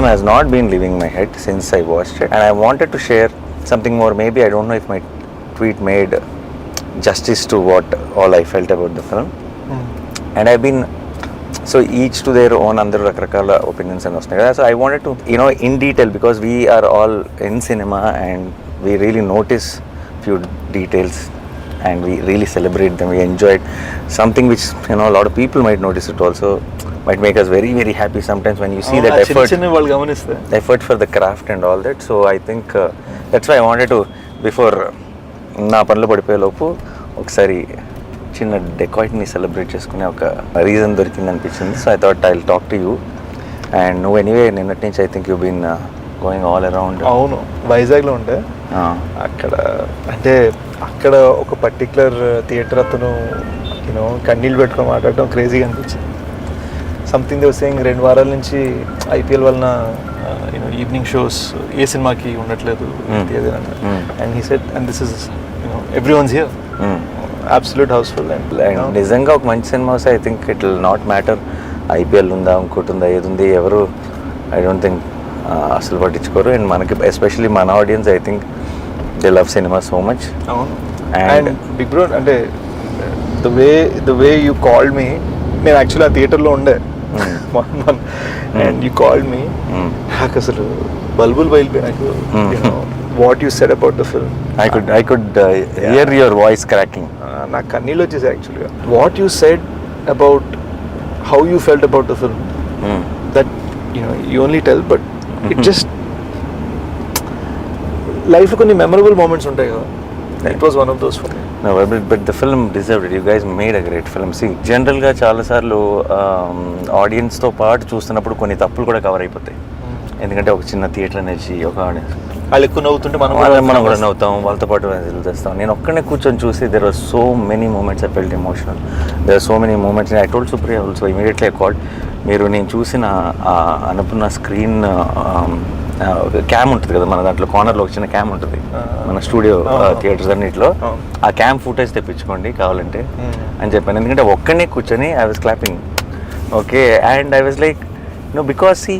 has not been leaving my head since I watched it, and I wanted to share something more. Maybe I don't know if my tweet made justice to what all I felt about the film. And I've been so each to their own under రకరకాల opinions and stuff. So I wanted to, in detail, because we are all in cinema and we really notice few details and we really celebrate them. We enjoy it. Something which a lot of people might notice it also. Might make us very, very happy sometimes when you see that effort for the craft and all that. So I think that's why I wanted to, before నా పనులు పడిపోయే లోపు ఒకసారి చిన్న డెకాయిట్ని celebrate చేసుకునే ఒక reason దొరికింది అనిపించింది. So I thought I will talk to you. And నువ్వు ఎనీవే నిన్నటి నుంచి I think you been going all around. అవును, వైజాగ్లో ఉండే అక్కడ, అంటే అక్కడ ఒక పర్టికులర్ థియేటర్ అతను కన్నీళ్ళు పెట్టుకొని మాట్లాడటం క్రేజీగా అనిపించింది. సంథింగ్ దే వాస్ సేయింగ్ 2 వారాల నుంచి ఐపీఎల్ వలన ఈవినింగ్ షోస్ ఏ సినిమాకి ఉండట్లేదు and he said and this is everyone's here absolute house full. And నిజంగా ఒక మంచి సినిమా వస్తే I think it will not matter IPL ఉందా ఇంకోటి ఉందా ఏది ఉంది, ఎవరు ఐ డోంట్ థింక్ అసలు పట్టించుకోరు. అండ్ మనకి ఎస్పెషలీ మన audience I think they love cinema so much. And big bro, అంటే the way you called me, నేను యాక్చువల్లీ ఆ థియేటర్లో ఉండే అండ్ యూ కాల్డ్ మీ, నాకు అసలు బల్బుల్ బయలుపోయి నాకు what you said about the film. I could hear your voice cracking. నాకు కన్నీళ్ళు వచ్చేసి యాక్చువల్గా. What you said about how you felt about the film, that you only tell, but it just లైఫ్లో కొన్ని memorable moments ఉంటాయి కదా. It was one of those for me. No, but the film deserved it. You guys made a great film. See, జనరల్గా చాలాసార్లు ఆడియన్స్తో పాటు చూస్తున్నప్పుడు కొన్ని తప్పులు కూడా కవర్ అయిపోతాయి. ఎందుకంటే ఒక చిన్న థియేటర్ అనేసి ఒక ఆడియన్స్ వాళ్ళు ఎక్కువ నవ్వుతుంటే మనం కూడా నవ్వుతాం, వాళ్ళతో పాటు చేస్తాం. నేను ఒక్కనే కూర్చొని చూసి there are so many moments I felt emotional. There are so many moments. I told Supriya also immediately I called. మీరు నేను చూసిన అనుకున్న స్క్రీన్ క్యామ్ ఉంటుంది కదా మన దాంట్లో, కార్నర్లో ఒక చిన్న క్యామ్ ఉంటుంది మన స్టూడియో థియేటర్స్ అన్నింటిలో, ఆ క్యామ్ ఫుటేజ్ తెప్పించుకోండి కావాలంటే అని చెప్పాను. ఎందుకంటే ఒక్కనే కూర్చొని I was clapping. Okay, and I was like because ఈ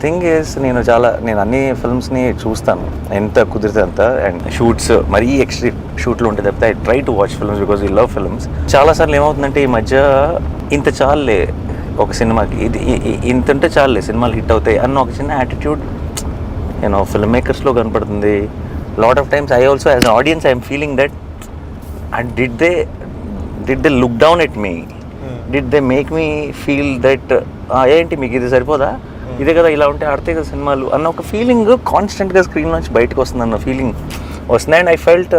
థింగ్ ఈస్ నేను అన్ని ఫిల్మ్స్ని చూస్తాను ఎంత కుదిరితే అంత. అండ్ షూట్స్ మరీ ఎక్స్ట్రీమ్ షూట్లు ఉంటే తప్పితే I try to watch films because ఈ లవ్ ఫిల్మ్స్. చాలాసార్లు ఏమవుతుందంటే ఈ మధ్య ఇంత చాలులే ఒక సినిమాకి, ఇంత ఉంటే చాలులే సినిమాలు హిట్ అవుతాయి అన్న ఒక చిన్న యాటిట్యూడ్ ఫిల్మ్ మేకర్స్లో కనపడుతుంది. Lot of times I also as an audience I'm feeling that and did they look down at me, did they make me feel that ఏంటి మీకు ఇది సరిపోదా, ఇదే కదా ఇలా ఉంటే ఆడితే కదా సినిమాలు అన్న ఒక ఫీలింగ్ కాన్స్టెంట్గా స్క్రీన్ నుంచి బయటకు వస్తుంది అన్న ఫీలింగ్ వస్తుంది. And I felt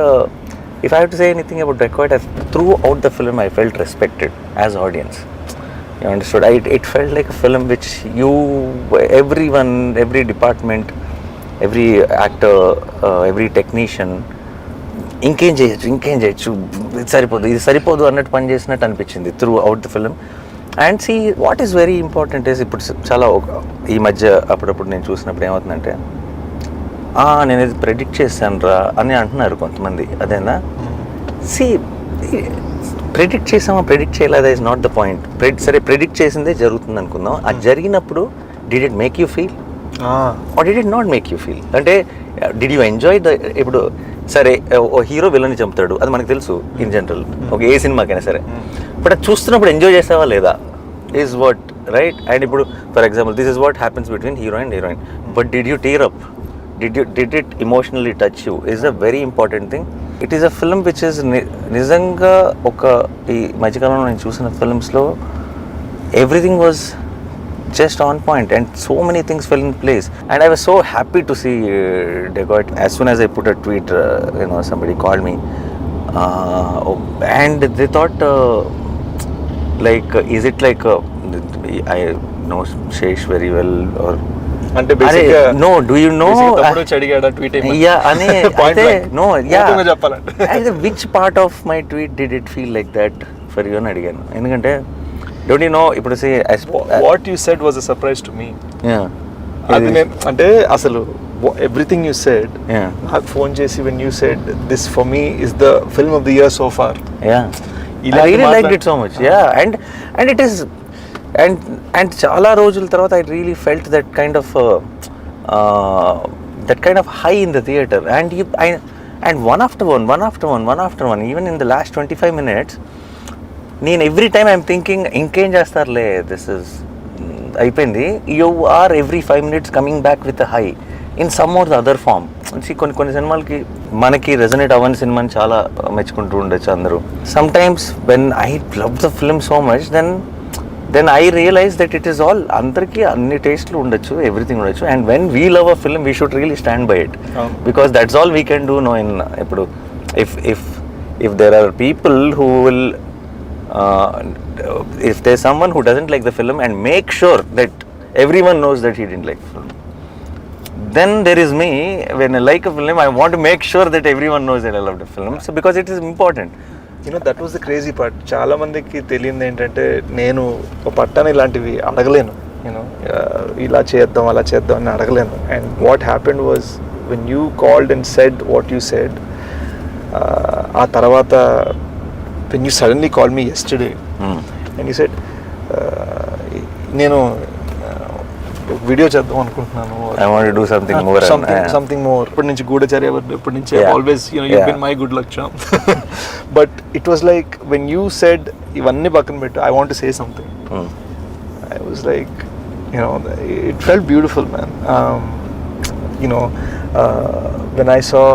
if I have to say anything about Dacoit, through out the film I felt respected as audience. You understood? It felt like a film which everyone, every department, every actor, every technician ఇంకేం చేయొచ్చు ఇది సరిపోదు అన్నట్టు పని చేసినట్టు అనిపించింది throughout the film. And see what is very important is ఇప్పుడు చాలా ఈ మధ్య అప్పుడప్పుడు నేను చూసినప్పుడు ఏమవుతుందంటే నేను ఇది ప్రెడిక్ట్ చేశాను రా అని అంటున్నారు కొంతమంది. అదేనా, సి ప్రెడిక్ట్ చేసామా ప్రెడిక్ట్ చేయలేదా ఇస్ నాట్ ద పాయింట్. సరే ప్రెడిక్ట్ చేసిందే జరుగుతుంది అనుకుందాం, అది జరిగినప్పుడు did it make you feel or did it not make you feel? అంటే డిడ్ యూ ఎంజాయ్ ఇప్పుడు సరే ఓ హీరో విలన్ని చంపుతాడు, అది మనకు తెలుసు ఇన్ జనరల్, ఒక ఏ సినిమాకైనా సరే. బట్ అది చూస్తున్నప్పుడు ఎంజాయ్ చేసావా లేదా ఈజ్ వాట్ రైట్. అండ్ ఇప్పుడు for example this is what happens between hero and heroine, but did you tear up, did it emotionally touch you is a very important thing. It is a film which is నిజంగా ఒక ఈ మధ్యకాలంలో నేను చూసిన ఫిల్మ్స్లో everything was just on point and so many things fell in place and I was so happy to see Dacoit. As soon as I put a tweet somebody called me and they thought like is it like I know Sesh very well or అంటే బేసిక్గా no do you know తమ్ముడు చడిగాడ tweet ఏమో అనే no చెప్పాలంటే which part of my tweet did it feel like that for you అని అడిగాను. ఎందుకంటే don't you know ఇప్పుడు see what you said was a surprise to me. అది నేను అంటే అసలు everything you said, నాకు ఫోన్ చేసి when you said this for me is the film of the year so far, I really liked it so much. And it is and చాలా రోజుల తర్వాత I really felt that kind of high in the theatre. And one after one even in the last 25 minutes నేను every time I'm thinking ఇంకేం చేస్తారులే, this is అయిపోయింది. You are every 5 minutes coming back with high in some or the other form. కొన్ని సినిమాలకి మనకి resonate అవ్వని సినిమాని చాలా మెచ్చుకుంటూ ఉండొచ్చు అందరూ. Sometimes when I love the film so much then I realize that it is all, అందరికీ అన్ని టేస్ట్లు ఉండొచ్చు, ఎవ్రీథింగ్ ఉండొచ్చు. And when we love a film we should really stand by it, because that's all we can do no in. ఇప్పుడు if there are people who will if there's someone who doesn't like the film and make sure that everyone knows that he didn't like the film, then there is me. When I like a film, I want to make sure that everyone knows that I love the film, so because it is important. That was the crazy part. చాలా మందికి తెలియదు ఏంటంటే, నేను ఒక పట్టాన ఇలాంటివి అడగలేను, ఇలా చేద్దాం అలా చేద్దాం అని అడగలేను. And what happened was when you called and said what you said, ఆ తర్వాత when you suddenly called me yesterday and you said నేను వీడియో చేద్దాం అనుకుంటున్నాను, I want to do something more, something more. ఇప్పటి నుంచి గూఢచర్య, ఇప్పటి నుంచి always you've been my good luck charm. But it was like when you said ఇవన్నీ పక్కన పెట్టు, I want to say something, I was like, it felt beautiful, man. When I saw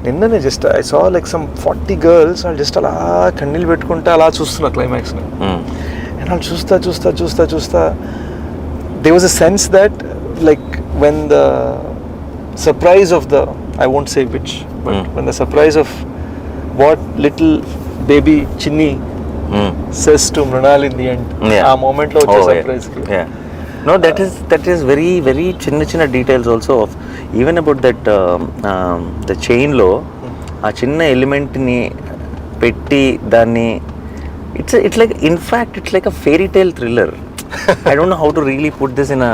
నిన్ననే just I saw like some 40 girls వాళ్ళు just అలా కన్నీళ్ళు పెట్టుకుంటా అలా చూస్తున్నా క్లైమాక్స్ని. అండ్ వాళ్ళు చూస్తా there was a sense that like when the surprise of the, I won't say which, but when the surprise of what little baby Chinni says to Mrunal in the end, ఆ moment లో వచ్చే surprise కి. No, that is very very చిన్న details also of even about that the chain లో ఆ చిన్న element ని పెట్టి దాన్ని it's like, in fact it's like a fairy tale thriller. I don't know how to really put this in a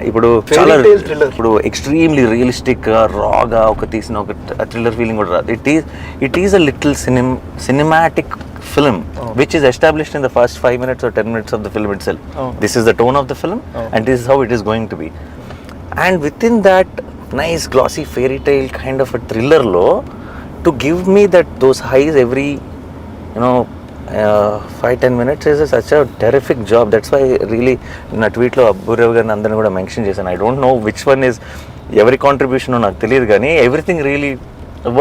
ఇప్పుడు చాలా ఇప్పుడు ఎక్స్ట్రీమ్లీ రియలిస్టిక్ గా రాగా ఒక తీసిన ఒక థ్రిల్లర్ ఫీలింగ్ కూడా రాదు. It is a little cinematic film which is established in the first 5 minutes or 10 minutes of the film itself. This is the tone of the film and this is how it is going to be. And within that nice glossy fairy tale kind of a thriller lo to give me those highs every 5-10 minutes is such a terrific job. That's why really na tweet lo Aburav garu andani kuda mention chesanu. I don't know which one is every contribution o naku teliyadu gaani everything really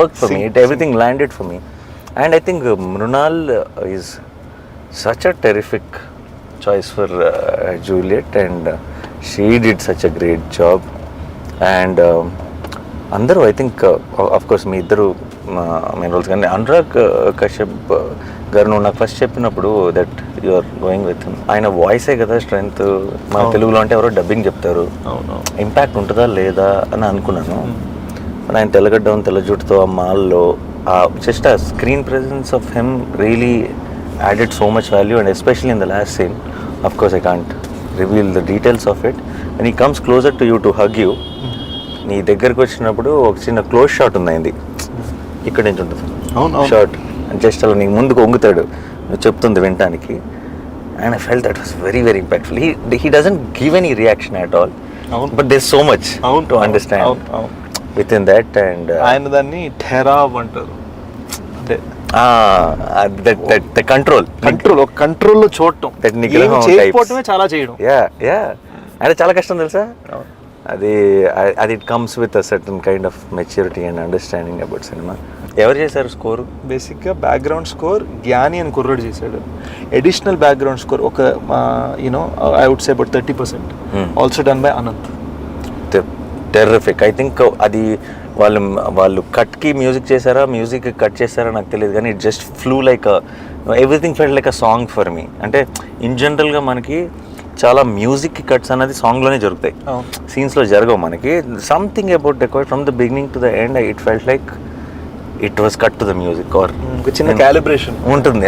worked for me. Everything landed for me. And I think Mrunal is such a terrific choice for Juliet, and she did such a great job. And andaru, I think of course me iddaru main roles gaani Anurag Kashyap garu నాకు first చెప్పినప్పుడు that you are going with him, ఆయన వాయిసే కదా strength. మన తెలుగులో అంటే ఎవరో dubbing చెప్తారు, ఇంపాక్ట్ ఉంటుందా లేదా అని అనుకున్నాను. ఆయన తెల్లగడ్డం తెల్ల జుట్టుతో ఆ మాల్లో just a screen presence of him really added so much value, and especially in the last scene, of course I can't reveal the details of it, when he comes closer to you to hug you, నీ దగ్గరకు వచ్చినప్పుడు ఒక చిన్న close shot ఉంది, ఇక్కడ నుంచి ఉంటుంది shot, just అలా నీకు ముందుకు వంగుతాడు నువ్వు చెప్తుంది వినటానికి. And I felt that was very very impactful. he doesn't give any reaction at all, but there's so much to understand within that. And ఆయన దాన్ని ఠెరావ్ అంటారు, అంటే the కంట్రోల్ లో చూడటం, చేయకపోవటమే చాలా చేయడం. అంటే చాలా కష్టం తెలుసా అది. It comes with a certain kind of maturity and understanding about cinema. ఎవరు చేశారు స్కోర్? బేసిక్గా బ్యాక్గ్రౌండ్ స్కోర్ జ్ఞాని అని కుర్రాడు చేశాడు. అడిషనల్ బ్యాక్గ్రౌండ్ స్కోర్ ఒక I would say about 30% also done by Anant. Terrific. I think అది వాళ్ళు కట్కి మ్యూజిక్ చేశారా, మ్యూజిక్ కట్ చేశారా నాకు తెలియదు, కానీ it just flew like everything felt like a song for me. అంటే ఇన్ జనరల్గా మనకి చాలా మ్యూజిక్ కట్స్ అనేది సాంగ్లోనే జరుగుతాయి, సీన్స్లో జరగవు మనకి. Something about Dacoit from the beginning to the end it felt like it was cut to the music are చిన్న క్యాలిబ్రేషన్ ఉంటుంది.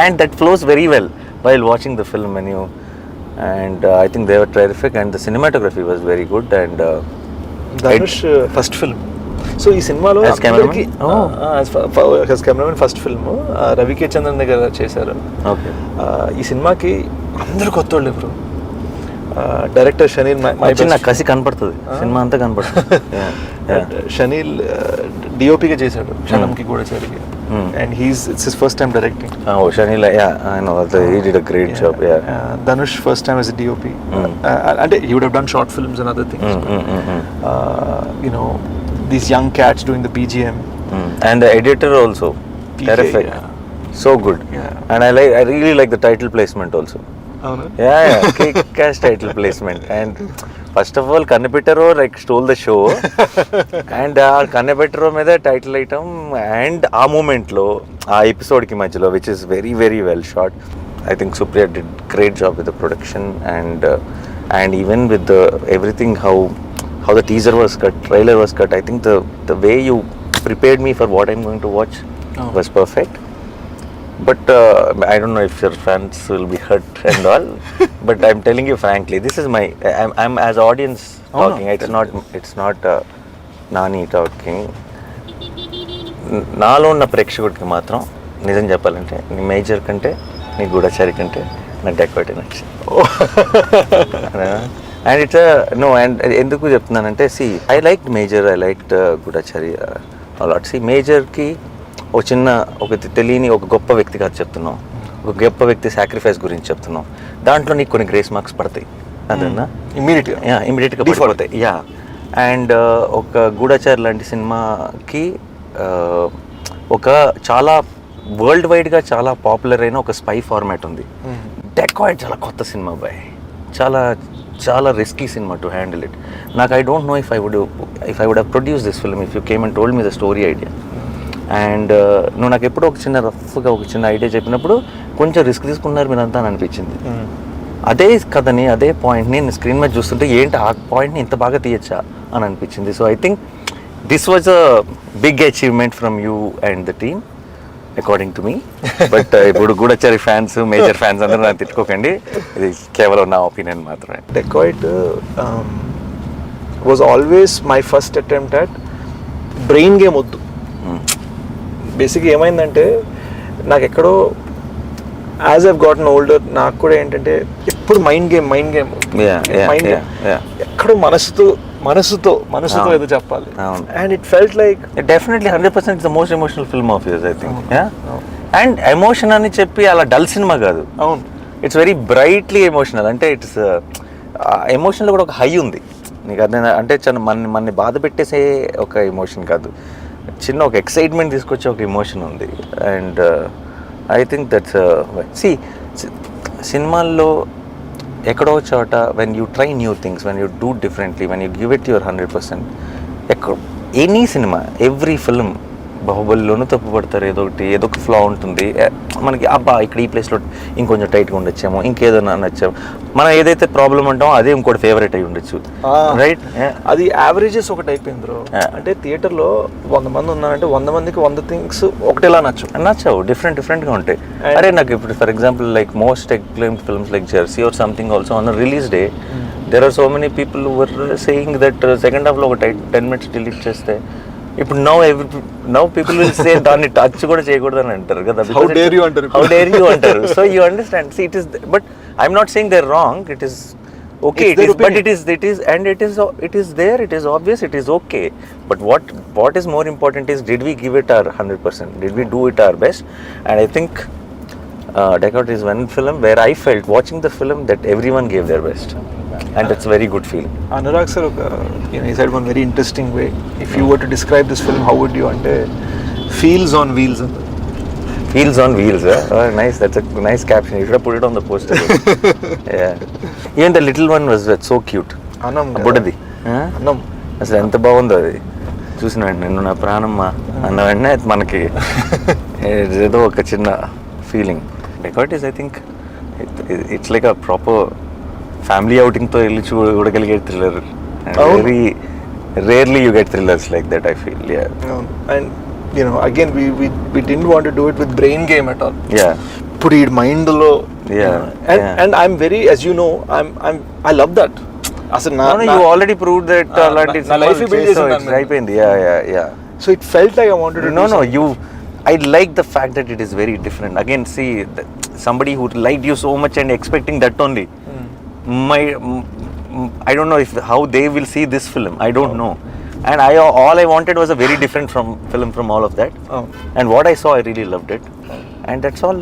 And that flows very well while watching the film menu. And I think they were terrific, and the cinematography was very good. And Dhanush first film. So ఈ సినిమాలో as cameraman first film Ravi కే చంద్రన్ దగ్గర చేశారు. Okay. ఈ సినిమాకి అందరూ కొత్త వాళ్ళే bro. Director chenille చిన్న కసి కనపడుతుంది, సినిమా అంతా కనపడుతుంది. షనీల్ డిఓపిగా చేశాడు క్షణంకి కూడా సరిగ్గా, and it's his first time directing. Chenille I know he did a great job. Dhanush first time as a DOP. అంటే he would have done short films and other things. You know, these young cats doing the BGM. And the editor also terrific. So good. And I really like the title placement also. Kick-ass title placement. And first of all, Kannapetaro like stole the show. And Kannapetaro మీద title item and ఆ moment లో ఆ episode కి మధ్యలో, which is very very well shot. I think Supriya did great job with the production and even with the everything, how the teaser was cut, trailer was cut. I think the way you prepared me for what I'm going to watch was perfect. But I don't know if your fans will be hurt and all. But I'm telling you frankly, this is I'm as audience talking. It's not Nani talking. నాలో ఉన్న ప్రేక్షకుడికి మాత్రం నిజం చెప్పాలంటే నీ major కంటే నీ గూఢచారి కంటే నాకు డెకోయిట్ నచ్చింది. అండ్ ఇట్స్ నో, అండ్ ఎందుకు చెప్తున్నానంటే I like Major, I like Goodachari a lot. మేజర్కి ఒక తెలియని ఒక గొప్ప వ్యక్తి కాదు చెప్తున్నాం, ఒక గొప్ప వ్యక్తి సాక్రిఫైస్ గురించి చెప్తున్నాం. దాంట్లో నీకు కొన్ని గ్రేస్ మార్క్స్ పడతాయి, అదేనా ఇమీడియట్గా పడిపోతాయి. అండ్ ఒక గూఢచారి లాంటి సినిమాకి ఒక చాలా వరల్డ్ వైడ్గా చాలా పాపులర్ అయిన ఒక స్పై ఫార్మాట్ ఉంది. డెకాయిట్ చాలా కొత్త సినిమా బాయ్, చాలా చాలా risky cinema to handle it. నాకు I don't know if I would have produce this film if you came and told me the story idea. And నువ్వు నాకు ఎప్పుడో ఒక చిన్న రఫ్గా ఒక చిన్న ఐడియా చెప్పినప్పుడు కొంచెం రిస్క్ తీసుకున్నారు మీరంతా అని అనిపించింది. అదే కథని అదే పాయింట్ని నేను స్క్రీన్ మీద చూస్తుంటే ఏంటి ఆ పాయింట్ని ఇంత బాగా తీయచ్చా అని అనిపించింది. So I think this was a big achievement from you and the team according to me. But ఇప్పుడు గూఢచారి ఫ్యాన్స్, మేజర్ ఫ్యాన్స్ అందరూ నాకు తిట్టుకోకండి, ఇది కేవలం నా ఒపీనియన్ మాత్రమే. Dacoit was always my first attempt at brain game వద్దు. బేసిక్గా ఏమైందంటే నాకు ఎక్కడో యాజ్ ఐవ్ గాటన్ ఓల్డర్ నాకు కూడా ఏంటంటే ఎప్పుడు మైండ్ గేమ్ ఎక్కడో మనసుతో ఏదో చెప్పాలి. And it felt like definitely 100% the most emotional film of yours I think. And emotion అని చెప్పి అలా డల్ సినిమా కాదు. అవును, ఇట్స్ వెరీ బ్రైట్లీ ఎమోషనల్. అంటే ఇట్స్ ఎమోషన్లో కూడా ఒక హై ఉంది నీకు. అదే అంటే మనని బాధ పెట్టేసే ఒక ఎమోషన్ కాదు, చిన్న ఒక ఎక్సైట్మెంట్ తీసుకొచ్చే ఒక ఎమోషన్ ఉంది. అండ్ ఐ థింక్ దట్స్ సినిమాల్లో ఎక్కడో చోట when you try new things, when you do differently, when you give it your 100%, any cinema, every film, బాహుబలిలోనూ తప్పు పడతారు, ఏదో ఒక ఫ్లా ఉంటుంది మనకి. అబ్బా ఇక్కడ ఈ ప్లేస్లో ఇంకొంచెం టైట్గా ఉండొచ్చేమో, ఇంకేదో నచ్చాము, మనం ఏదైతే ప్రాబ్లం అంటామో అదే ఇంకోటి ఫేవరెట్ అయి ఉండొచ్చు, రైట్? అది యావరేజెస్ ఒకటి అయిపోయింది బ్రో. అంటే థియేటర్లో 100 మంది ఉన్నారంటే 100 మందికి 100 థింగ్స్ ఒకటేలా నచ్చవు, డిఫరెంట్గా ఉంటాయి. అరే నాకు ఇప్పుడు for example like most acclaimed films like Jersey or something also on release day there are so many people who were saying that second half లో ఒక 10 minutes delete చేస్తే ఇప్పుడు now people will say దాన్ని touch కూడా చేయకూడదు అని అంటారు కదా. How dare you అంటారు. So you understand, see it is, but I'm not saying they're wrong, it is okay, it is, but it is there, it is obvious, it is okay. But what is more important is, did we give it our 100%, did we do it our best? And I think Dacoit is one film where I felt watching the film that everyone gave their best, and it's a very good feeling. Anurag sir, he said one very interesting way, if you were to describe this film, how would you ante feels on wheels? Feels on wheels, oh, nice, that's a nice caption, you should have put it on the poster. Yeah, even the little one was so cute. Anam బుడ్డది Anam అసలు ఎంత బాగుందో అది చూసిన వెంటనే, నిన్ను నా ప్రాణమ్మా అన్న వెంటనే మనకి ఏదో ఒక చిన్న feeling. Dacoit is, I think it's like a proper family outing తో వెళ్ళి చూడగలిగే thriller. Very rarely you get thrillers like that, I feel. And you know, again we didn't want to do it with brain game at all. Put it mind lo. And I'm very, as you know, I love that. Asan you already proved that na life build chesam అయిపోయింది. So it felt like I wanted to no you I like the fact that it is very different. Again, see somebody who liked you so much and expecting that only. I don't know if how they will see this film. I don't know. And all I wanted was a very different film from all of that. And what I saw, I really loved it. And that's all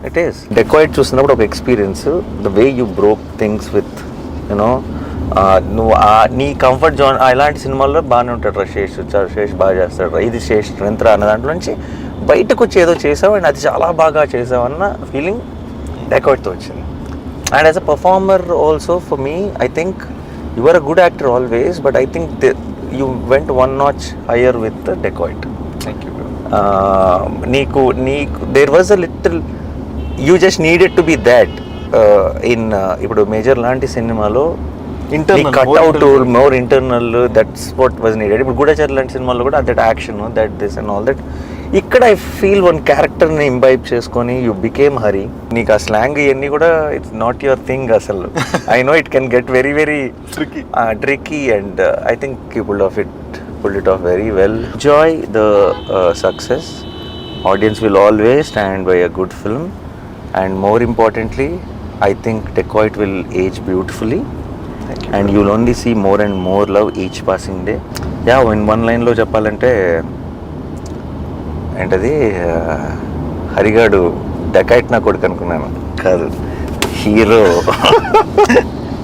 it is. Dacoit చూసినప్పుడు ఒక experience, the way you broke things with you know, నువ్వు నీ comfort zone ఇలాంటి సినిమాల్లో బాగానే ఉంటాడు, శేష్ బాగా చేస్తాడు, ఇది శేష్ స్ట్రెంత్ అన్న దాంట్లో నుంచి బయటకు వచ్చి ఏదో చేసావు అండ్ అది చాలా బాగా చేసావు అన్న ఫీలింగ్ డెకాయిట్తో వచ్చింది. And as a performer also for me, I think you are a good actor always, but I think you went one notch higher with Dacoit. Thank you. నీకు there was a little, you just needed to be that in ఇప్పుడు మేజర్ లాంటి సినిమాలో cutout more internal, that's what was needed. ఇప్పుడు గూఢచారి లాంటి సినిమాలో కూడా that action, that this and all that. ఇక్కడ I feel one క్యారెక్టర్ని ఇంబైబ్ చేసుకొని యూ బికేమ్ హరి. నీకు ఆ స్లాంగ్ ఇవన్నీ కూడా ఇట్స్ నాట్ యువర్ థింగ్ అసలు. I know it can get very very tricky and I think you pulled it off very well. Enjoy the success. Audience will always stand by a good film, and more importantly, I think Dacoit will age beautifully. Thank you. And you'll only see more and more love each passing day. Yeah, in one line lo cheppalante ఏంటది, హరిగాడు dacoit నా కొడుకు అనుకున్నాను, కాదు hero.